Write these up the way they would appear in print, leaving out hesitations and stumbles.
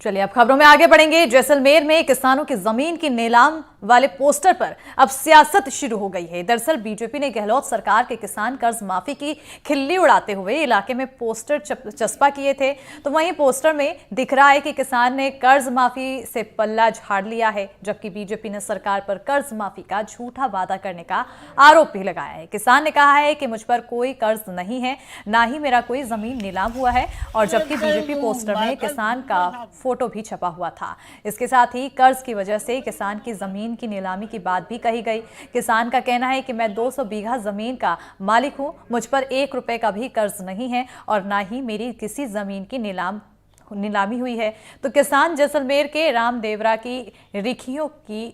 चलिए अब खबरों में आगे बढ़ेंगे। जैसलमेर में किसानों की जमीन की नीलाम वाले पोस्टर पर अब सियासत शुरू हो गई है। दरअसल बीजेपी ने गहलोत सरकार के किसान कर्ज माफी की खिल्ली उड़ाते हुए इलाके में पोस्टर चस्पा किए थे। तो वहीं पोस्टर में दिख रहा है कि किसान ने कर्ज माफी से पल्ला झाड़ लिया है, जबकि बीजेपी ने सरकार पर कर्ज माफी का झूठा वादा करने का आरोप भी लगाया है। किसान ने कहा है कि मुझ पर कोई कर्ज नहीं है, ना ही मेरा कोई जमीन नीलाम हुआ है, और जबकि बीजेपी पोस्टर में किसान का फोटो भी छपा हुआ था। इसके साथ ही कर्ज की वजह से किसान की जमीन की नीलामी की बात भी कही गई। किसान का कहना है कि मैं 200 बीघा जमीन का मालिक हूं, मुझ पर 1 रुपए का भी कर्ज नहीं है और ना ही मेरी किसी जमीन की नीलामी हुई है। तो किसान जैसलमेर के रामदेवरा की रिखियों की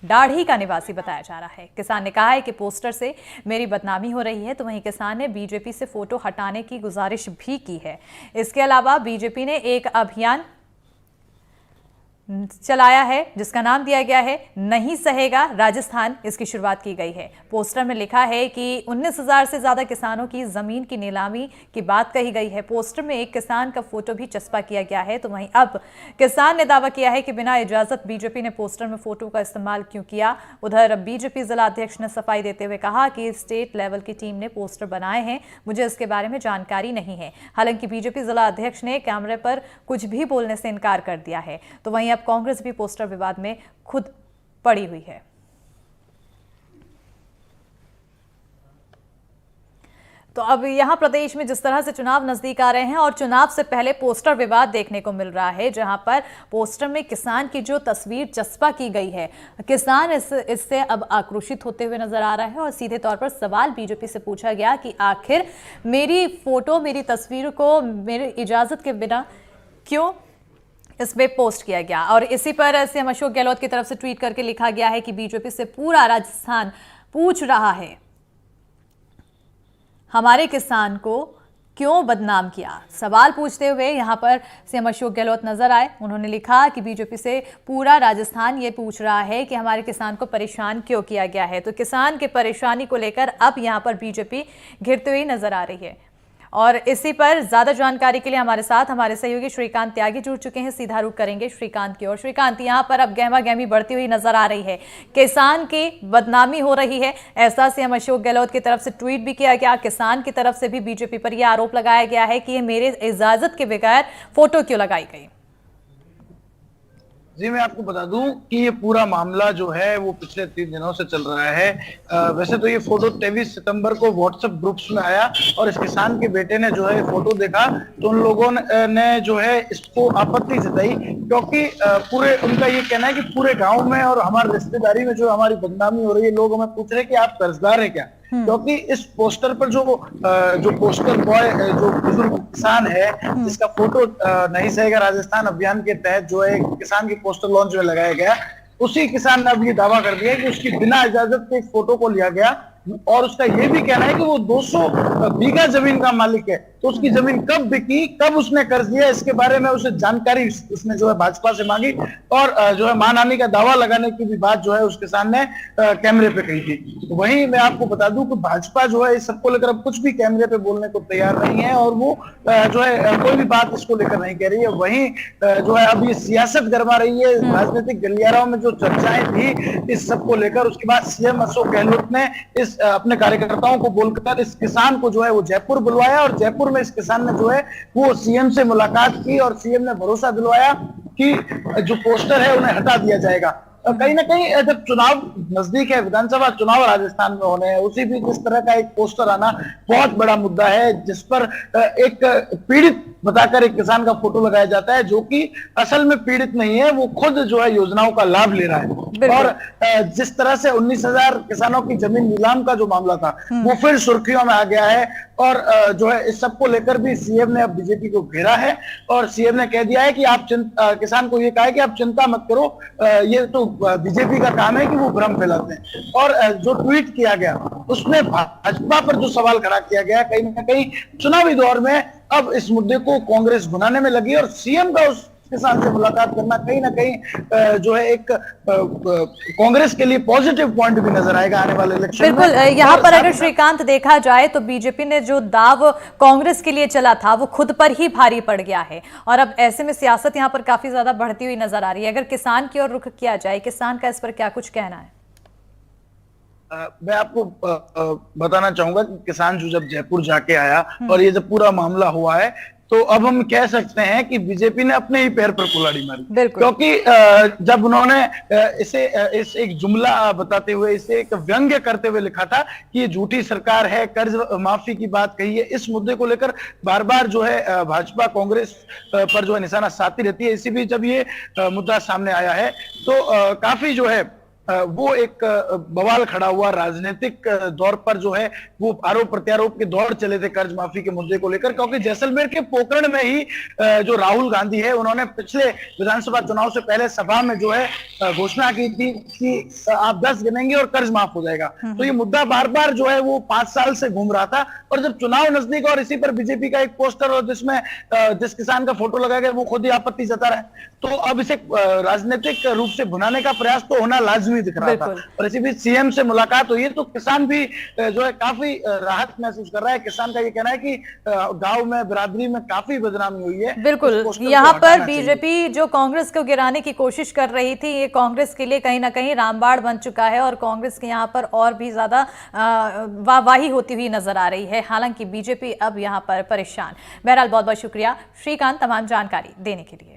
दाढ़ी का निवासी बताया जा रहा है। किसान ने कहा है कि पोस्टर से मेरी बदनामी हो रही है। तो वहीं किसान ने बीजेपी से फोटो हटाने की गुजारिश भी की है। इसके अलावा बीजेपी ने एक अभियान चलाया है जिसका नाम दिया गया है नहीं सहेगा राजस्थान। इसकी शुरुआत की गई है। पोस्टर में लिखा है कि 19,000 से ज्यादा किसानों की जमीन की नीलामी की बात कही गई है। पोस्टर में एक किसान का फोटो भी चस्पा किया गया है। तो वहीं अब किसान ने दावा किया है कि बिना इजाजत बीजेपी ने पोस्टर में फोटो का इस्तेमाल क्यों किया। उधर बीजेपी जिला अध्यक्ष ने सफाई देते हुए कहा कि स्टेट लेवल की टीम ने पोस्टर बनाए हैं, मुझे इसके बारे में जानकारी नहीं है। हालांकि बीजेपी जिला अध्यक्ष ने कैमरे पर कुछ भी बोलने से इनकार कर दिया है। तो वहीं कांग्रेस भी पोस्टर विवाद में खुद पड़ी हुई है। तो अब यहां प्रदेश में जिस तरह से चुनाव नजदीक आ रहे हैं और चुनाव से पहले पोस्टर विवाद देखने को मिल रहा है, जहां पर पोस्टर में किसान की जो तस्वीर चस्पा की गई है, किसान इससे अब आक्रोशित होते हुए नजर आ रहा है। और सीधे तौर पर सवाल बीजेपी से पूछा गया कि आखिर मेरी फोटो, मेरी तस्वीर को मेरी इजाजत के बिना क्यों इसमें पोस्ट किया गया। और इसी पर सीएम अशोक गहलोत की तरफ से ट्वीट करके लिखा गया है कि बीजेपी से पूरा राजस्थान पूछ रहा है हमारे किसान को क्यों बदनाम किया। सवाल पूछते हुए यहां पर सीएम अशोक गहलोत नजर आए। उन्होंने लिखा कि बीजेपी से पूरा राजस्थान ये पूछ रहा है कि हमारे किसान को परेशान क्यों किया गया है। तो किसान की परेशानी को लेकर अब यहां पर बीजेपी घिरती हुई नजर आ रही है। और इसी पर ज्यादा जानकारी के लिए हमारे साथ हमारे सहयोगी श्रीकांत त्यागी जुड़ चुके हैं। सीधा रुख करेंगे श्रीकांत की ओर। श्रीकांत, यहां पर अब गहमा गहमी बढ़ती हुई नजर आ रही है, किसान की बदनामी हो रही है, ऐसा सीएम अशोक गहलोत की तरफ से ट्वीट भी किया गया। किसान की तरफ से भी बीजेपी पर यह आरोप लगाया गया है कि ये मेरे इजाजत के बगैर फोटो क्यों लगाई गई। जी, मैं आपको बता दूं कि ये पूरा मामला जो है वो पिछले 3 दिनों से चल रहा है। वैसे तो ये फोटो 23 सितंबर को व्हाट्सएप ग्रुप्स में आया और इस किसान के बेटे ने जो है फोटो देखा तो उन लोगों ने जो है इसको आपत्ति जताई, क्योंकि पूरे उनका ये कहना है कि पूरे गांव में और हमारी रिश्तेदारी में जो हमारी बदनामी हो रही है, लोग हमें पूछ रहे हैं कि आप कर्जदार है क्या। क्योंकि इस पोस्टर पर जो पोस्टर बॉय, जो बुजुर्ग किसान है जिसका फोटो नहीं सहेगा राजस्थान अभियान के तहत जो है किसान की पोस्टर लॉन्च में लगाया गया, उसी किसान ने अब ये दावा कर दिया कि उसकी बिना इजाजत के एक फोटो को लिया गया और उसका ये भी कहना है कि वो 200 बीघा जमीन का मालिक है। तो उसकी जमीन कब बिकी, कब उसने कर्ज लिया, इसके बारे में उसे जानकारी उसने जो है भाजपा से मांगी और जो है मानहानि का दावा लगाने की भी बात जो है उस किसान ने कैमरे पे कही थी। तो वहीं मैं आपको बता दूं कि भाजपा जो है इस सबको लेकर अब कुछ भी कैमरे पे बोलने को तैयार नहीं है और वो जो है कोई भी बात इसको लेकर नहीं कह रही है। वहीं जो है अब ये सियासत गरमा रही है राजनीतिक गलियारों में, जो चर्चाएं थी इस सबको लेकर। उसके बाद सीएम अशोक गहलोत ने इस अपने कार्यकर्ताओं को बोलकर इस किसान को जो है वो जयपुर बुलवाया और जयपुर में इस किसान ने जो है वो सीएम से मुलाकात की और सीएम ने भरोसा दिलवाया कि जो पोस्टर है उन्हें हटा दिया जाएगा। कहीं ना कहीं जब चुनाव नजदीक है, विधानसभा चुनाव राजस्थान में होने हैं, उसी बीच इस तरह का एक पोस्टर आना बहुत बड़ा मुद्दा है, जिस पर एक पीड़ित बताकर एक किसान का फोटो लगाया जाता है जो कि असल में पीड़ित नहीं है, वो खुद जो है योजनाओं का लाभ ले रहा है। और जिस तरह से 19,000 किसानों की जमीन नीलाम का जो मामला था वो फिर सुर्खियों में आ गया है और जो है इस सबको लेकर भी सीएम ने अब बीजेपी को घेरा है और सीएम ने कह दिया है कि आप किसान को ये कहा है कि आप चिंता मत करो, ये तो बीजेपी का काम है कि वो भ्रम फैलाते हैं। और जो ट्वीट किया गया उसमें भाजपा पर जो सवाल खड़ा किया गया, कहीं ना कहीं चुनावी दौर में अब इस मुद्दे को कांग्रेस भुनाने में लगी और सीएम का उस किसान से मुलाकात करना कहीं ना कहीं जो है एक कांग्रेस के लिए पॉजिटिव पॉइंट भी नजर आएगा आने वाले इलेक्शन में। बिल्कुल, यहाँ और पर साथ अगर ही साथ श्रीकांत देखा जाए तो बीजेपी ने जो दाव कांग्रेस के लिए चला था वो खुद पर ही भारी पड़ गया है और अब ऐसे में सियासत यहाँ पर काफी ज्यादा बढ़ती हुई नजर आ रही है। अगर किसान की ओर रुख किया जाए, किसान का इस पर क्या कुछ कहना है? मैं आपको बताना चाहूंगा कि किसान जो जब जयपुर जाके आया और ये जब पूरा मामला हुआ है, तो अब हम कह सकते हैं कि बीजेपी ने अपने ही पैर पर कुल्हाड़ी मारी, क्योंकि जब उन्होंने इस एक जुमला बताते हुए, इसे एक व्यंग्य करते हुए लिखा था कि ये झूठी सरकार है, कर्ज माफी की बात कही है, इस मुद्दे को लेकर बार बार जो है भाजपा कांग्रेस पर जो है निशाना साधती रहती है। इसी बीच जब ये मुद्दा सामने आया है तो काफी जो है वो एक बवाल खड़ा हुआ राजनीतिक दौर पर, जो है वो आरोप प्रत्यारोप के दौर चले थे कर्ज माफी के मुद्दे को लेकर, क्योंकि जैसलमेर के पोखरण में ही जो राहुल गांधी है उन्होंने पिछले विधानसभा चुनाव से पहले सभा में जो है घोषणा की थी कि आप 10 गिनेंगे और कर्ज माफ हो जाएगा। तो ये मुद्दा बार बार जो है वो 5 साल से घूम रहा था, और जब चुनाव नजदीक और इसी पर बीजेपी का एक पोस्टर और जिसमें जिस किसान का फोटो लगाया गया वो खुद ही आपत्ति जता रहा है, तो अब इसे राजनीतिक रूप से भुनाने का प्रयास तो होना लाजमी दिख रहा था। और इसी बीच सीएम से मुलाकात हुई है तो किसान भी जो है काफी राहत महसूस कर रहा है। किसान का ये कहना है कि गांव में, बिरादरी में काफी बदनामी हुई है। बिल्कुल, यहाँ पर बीजेपी जो कांग्रेस को गिराने की कोशिश कर रही थी, ये कांग्रेस के लिए कहीं ना कहीं रामबाण बन चुका है और कांग्रेस के यहाँ पर और भी ज्यादा वाहवाही होती हुई नजर आ रही है। हालांकि बीजेपी अब यहाँ पर परेशान। बहरहाल बहुत बहुत शुक्रिया श्रीकांत तमाम जानकारी देने के लिए।